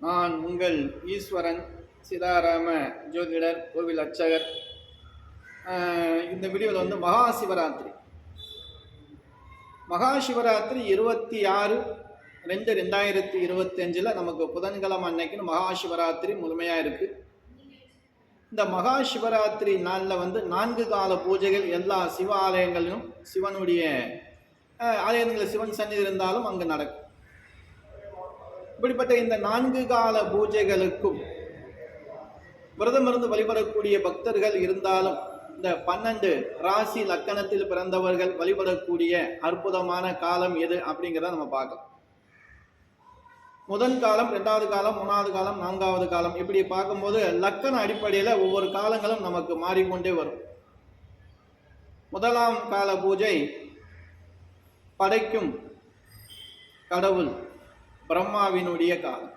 நான் உங்கள் ஈஸ்வரன் சீதாராம ஜோதிடர் கோவில் அர்ச்சகர். இந்த வீடியோவில் வந்து மகாசிவராத்திரி 26/2/2025 நமக்கு புதன்கிழமை அன்னைக்குன்னு மகாசிவராத்திரி முழுமையாக இருக்குது. இந்த மகாசிவராத்திரி நாளில் வந்து 4 கால பூஜைகள் எல்லா சிவ ஆலயங்களிலும், சிவனுடைய ஆலயங்களில் சிவன் சந்நிதி இருந்தாலும் அங்கு நடக்கும். இப்படிப்பட்ட இந்த 4 கால பூஜைகளுக்கும் விரதமிருந்து வழிபடக்கூடிய பக்தர்கள் இருந்தாலும், இந்த 12 ராசி லக்கணத்தில் பிறந்தவர்கள் வழிபடக்கூடிய அற்புதமான காலம் எது அப்படிங்கிறத நம்ம பார்க்கலாம். முதல் காலம், 2வது காலம், 3வது காலம், 4வது காலம் இப்படி பார்க்கும்போது லக்கண அடிப்படையில் ஒவ்வொரு காலங்களும் நமக்கு மாறிக்கொண்டே வரும். முதலாம் கால பூஜை படைக்கும் கடவுள் பிரம்மாவினுடைய காலம்.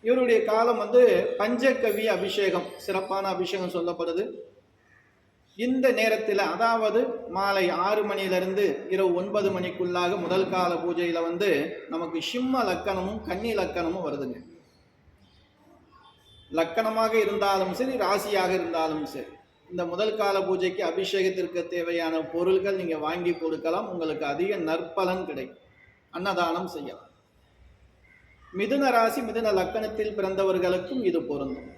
இவருடைய காலம் வந்து பஞ்சகவி அபிஷேகம், சிறப்பான அபிஷேகம் சொல்லப்படுது. இந்த நேரத்தில், அதாவது மாலை 6 மணியிலிருந்து இரவு 9 மணிக்குள்ளாக முதல் கால பூஜையில் வந்து நமக்கு சிம்ம லக்கணமும் கன்னி லக்கணமும் வருதுங்க. லக்கணமாக இருந்தாலும் சரி, ராசியாக இருந்தாலும் சரி, இந்த முதல் கால பூஜைக்கு அபிஷேகத்திற்கு தேவையான பொருட்கள் நீங்கள் வாங்கி கொடுக்கலாம். உங்களுக்கு அதிக நற்பலன் கிடைக்கும். அன்னதானம் செய்யலாம். மிதுன ராசி, மிதுன லக்கணத்தில் பிறந்தவர்களுக்கும் இது பொருந்தும்.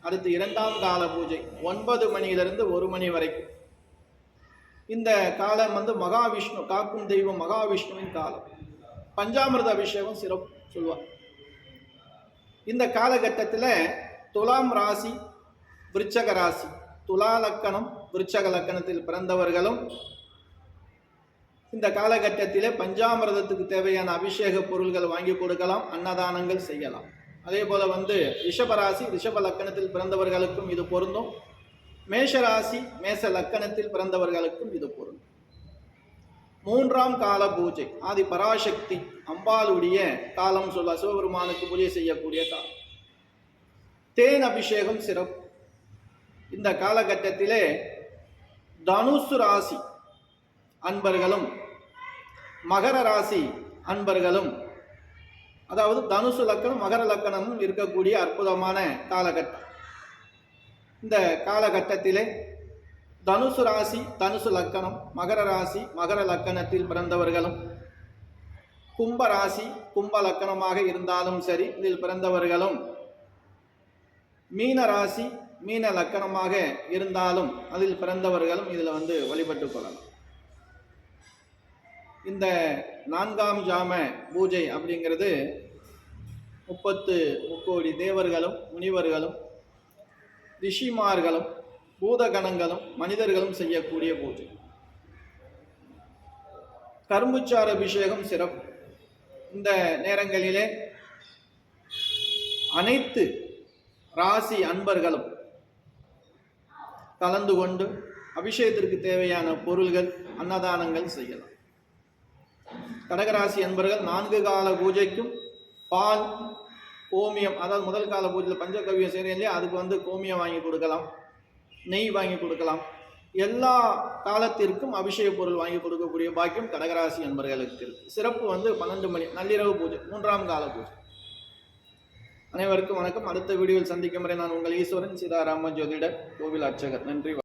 அடுத்து 2ஆம் கால பூஜை 9 மணியிலிருந்து 1 மணி வரைக்கும். இந்த காலம் வந்து மகாவிஷ்ணு, காக்கும் தெய்வம் மகாவிஷ்ணுவின் காலம். பஞ்சாமிர்த அபிஷேகம் சிறப்பு சொல்லுவார். இந்த காலகட்டத்தில் துலாம் ராசி, விருச்சக ராசி, துலா லக்கணம், விருச்சக லக்கணத்தில் பிறந்தவர்களும் இந்த காலகட்டத்திலே பஞ்சாமிரதத்துக்கு தேவையான அபிஷேக பொருள்கள் வாங்கி கொடுக்கலாம், அன்னதானங்கள் செய்யலாம். அதே போல வந்து ரிஷபராசி, ரிஷப லக்கணத்தில் பிறந்தவர்களுக்கும் இது பொருந்தும். மேஷராசி, மேச லக்கணத்தில் பிறந்தவர்களுக்கும் இது பொருந்தும். 3ஆம் கால பூஜை ஆதி பராசக்தி அம்பாளுடைய காலம் சொல்ல, சிவபெருமானுக்கு பூஜை செய்யக்கூடிய காலம். தேன் அபிஷேகம் சிறப்பு. இந்த காலகட்டத்திலே தனுசு ராசி அன்பர்களும் மகர ராசி அன்பர்களும், அதாவது தனுசு லக்கணம் மகர லக்கணமும் இருக்கக்கூடிய அற்புதமான காலகட்டம். இந்த காலகட்டத்திலே தனுசு ராசி, தனுசு லக்கணம், மகர ராசி, மகர லக்கணத்தில் பிறந்தவர்களும், கும்ப ராசி, கும்ப லக்கணமாக இருந்தாலும் சரி இதில் பிறந்தவர்களும், மீன ராசி, மீன லக்கணமாக இருந்தாலும் அதில் பிறந்தவர்களும் இதில் வந்து வழிபட்டு கொள்ளலாம். இந்த 4ஆம் ஜாம பூஜை அப்படிங்கிறது 33 தேவர்களும், முனிவர்களும், ரிஷிமார்களும், பூதகணங்களும், மனிதர்களும் செய்யக்கூடிய பூஜை. கரும்புச்சாறு அபிஷேகம் சிறப்பு. இந்த நேரங்களிலே அனைத்து ராசி அன்பர்களும் கலந்து கொண்டு அபிஷேகத்திற்கு தேவையான பொருள்கள், அன்னதானங்கள் செய்யலாம். கடகராசி அன்பர்கள் 4 கால பூஜைக்கும் பால், கோமியம், அதாவது முதல் கால பூஜையில் பஞ்சகவியம் செய்கிறேன் இல்லையா, அதுக்கு வந்து கோமியம் வாங்கி கொடுக்கலாம், நெய் வாங்கி கொடுக்கலாம். எல்லா காலத்திற்கும் அபிஷேக பொருள் வாங்கி கொடுக்கக்கூடிய பாக்கியம் கடகராசி அன்பர்களுக்கு இருக்கு. சிறப்பு வந்து 12 மணி நள்ளிரவு பூஜை, 3ஆம் கால பூஜை. அனைவருக்கும் வணக்கம். அடுத்த வீடியோவில் சந்திக்கும் வரை நான் உங்கள் ஈஸ்வரன் சீதாராம ஜோதிடர் கோவில் அர்ச்சகர். நன்றி.